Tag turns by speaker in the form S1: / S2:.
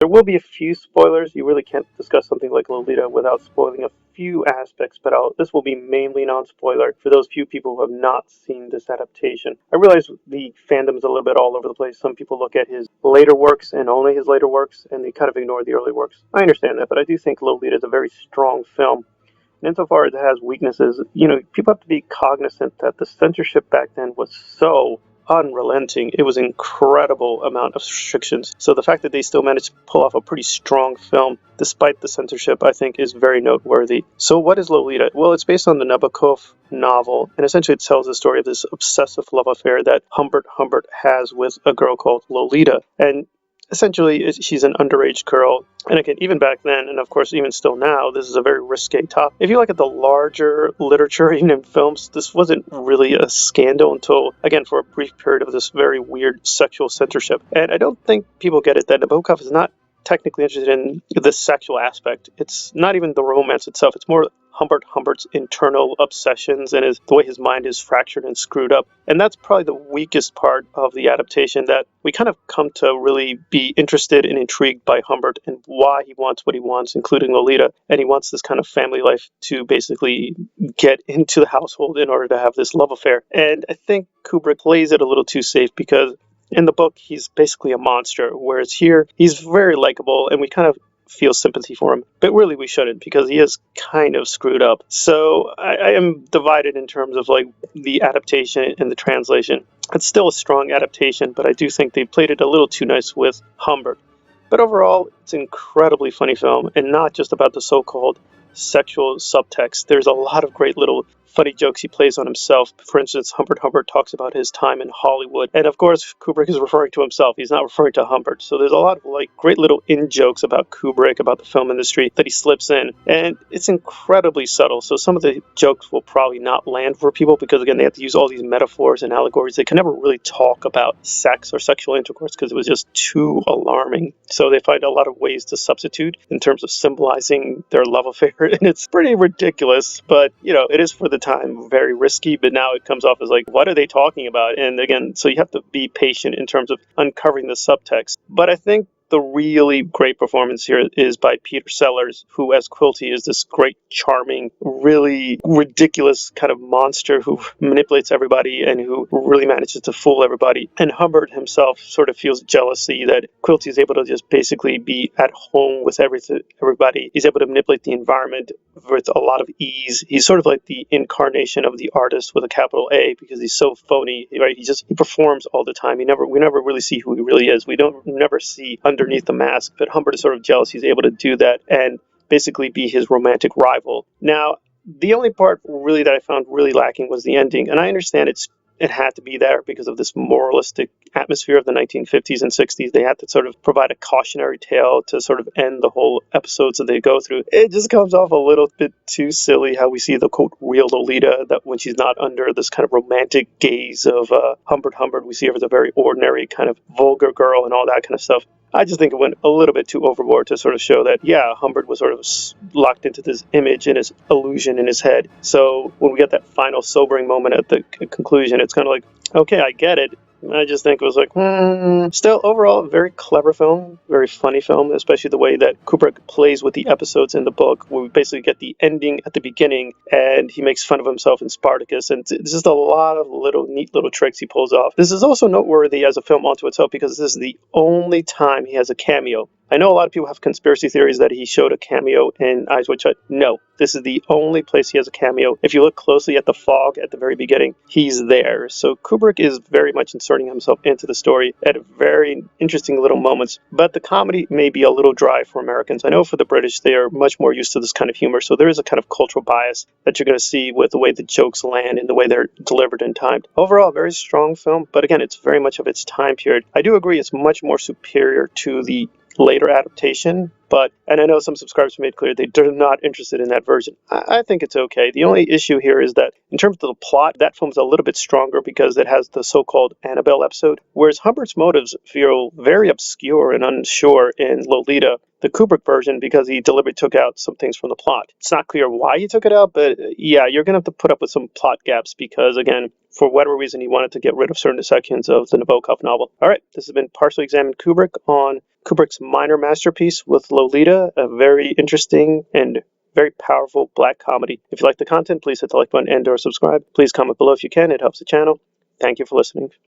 S1: There will be a few spoilers. You really can't discuss something like Lolita without spoiling a few aspects, but this will be mainly non-spoiler for those few people who have not seen this adaptation. I realize the fandom is a little bit all over the place. Some people look at his later works and only his later works, and they kind of ignore the early works. I understand that, but I do think Lolita is a very strong film. And insofar as it has weaknesses, people have to be cognizant that the censorship back then was so unrelenting. It was an incredible amount of restrictions. So the fact that they still managed to pull off a pretty strong film despite the censorship, I think, is very noteworthy. So what is Lolita? Well, it's based on the Nabokov novel, and essentially it tells the story of this obsessive love affair that Humbert has with a girl called Lolita. And essentially, she's an underage girl. And again, even back then, and of course even still now, this is a very risque topic. If you look at the larger literature, even in films, this wasn't really a scandal until, again, for a brief period of this very weird sexual censorship. And I don't think people get it that Nabokov is not technically interested in the sexual aspect. It's not even the romance itself. It's more Humbert's internal obsessions and the way his mind is fractured and screwed up. And that's probably the weakest part of the adaptation, that we kind of come to really be interested and intrigued by Humbert and why he wants what he wants, including Lolita. And he wants this kind of family life to basically get into the household in order to have this love affair. And I think Kubrick plays it a little too safe, because in the book, he's basically a monster, whereas here, he's very likable, and we kind of feel sympathy for him. But really, we shouldn't, because he is kind of screwed up. So I am divided in terms of like the adaptation and the translation. It's still a strong adaptation, but I do think they played it a little too nice with Humbert. But overall, it's an incredibly funny film, and not just about the so-called sexual subtext. There's a lot of great little funny jokes he plays on himself. For instance, Humbert talks about his time in Hollywood. And of course, Kubrick is referring to himself. He's not referring to Humbert. So there's a lot of like great little in-jokes about Kubrick, about the film industry that he slips in. And it's incredibly subtle. So some of the jokes will probably not land for people because, again, they have to use all these metaphors and allegories. They can never really talk about sex or sexual intercourse because it was just too alarming. So they find a lot of ways to substitute in terms of symbolizing their love affair. And it's pretty ridiculous, but, it is for the time very risky, but now it comes off as like, what are they talking about? And again, so you have to be patient in terms of uncovering the subtext. But I think the really great performance here is by Peter Sellers, who as Quilty is this great, charming, really ridiculous kind of monster who manipulates everybody and who really manages to fool everybody. And Humbert himself sort of feels jealousy that Quilty is able to just basically be at home with everybody. He's able to manipulate the environment with a lot of ease. He's sort of like the incarnation of the artist with a capital A, because he's so phony, right? He performs all the time. We never really see who he really is. We never see underneath the mask, but Humbert is sort of jealous he's able to do that and basically be his romantic rival. Now, the only part really that I found really lacking was the ending, and I understand it had to be there because of this moralistic atmosphere of the 1950s and 60s. They had to sort of provide a cautionary tale to sort of end the whole episodes that they go through. It just comes off a little bit too silly how we see the, quote, real Lolita, that when she's not under this kind of romantic gaze of Humbert, we see her as a very ordinary kind of vulgar girl and all that kind of stuff. I just think it went a little bit too overboard to sort of show that, yeah, Humbert was sort of locked into this image and his illusion in his head. So when we get that final sobering moment at the conclusion, it's kind of like, okay, I get it. I just think it was like, Still, overall, very clever film, very funny film, especially the way that Kubrick plays with the episodes in the book, where we basically get the ending at the beginning, and he makes fun of himself in Spartacus, and it's just a lot of neat little tricks he pulls off. This is also noteworthy as a film unto itself, because this is the only time he has a cameo. I know a lot of people have conspiracy theories that he showed a cameo in Eyes Wide Shut. No, this is the only place he has a cameo. If you look closely at the fog at the very beginning, he's there. So Kubrick is very much inserting himself into the story at very interesting little moments. But the comedy may be a little dry for Americans. I know for the British, they are much more used to this kind of humor. So there is a kind of cultural bias that you're going to see with the way the jokes land and the way they're delivered and timed. Overall, a very strong film. But again, it's very much of its time period. I do agree it's much more superior to the later adaptation, and I know some subscribers made clear they're not interested in that version. I think it's okay. The only issue here is that in terms of the plot, that film's a little bit stronger because it has the so-called Annabelle episode, whereas Humbert's motives feel very obscure and unsure in Lolita. the Kubrick version because he deliberately took out some things from the plot. It's not clear why he took it out, but yeah, you're going to have to put up with some plot gaps because, again, for whatever reason, he wanted to get rid of certain sections of the Nabokov novel. All right, this has been Partially Examined Kubrick on Kubrick's minor masterpiece with Lolita, a very interesting and very powerful black comedy. If you like the content, please hit the like button and or subscribe. Please comment below if you can. It helps the channel. Thank you for listening.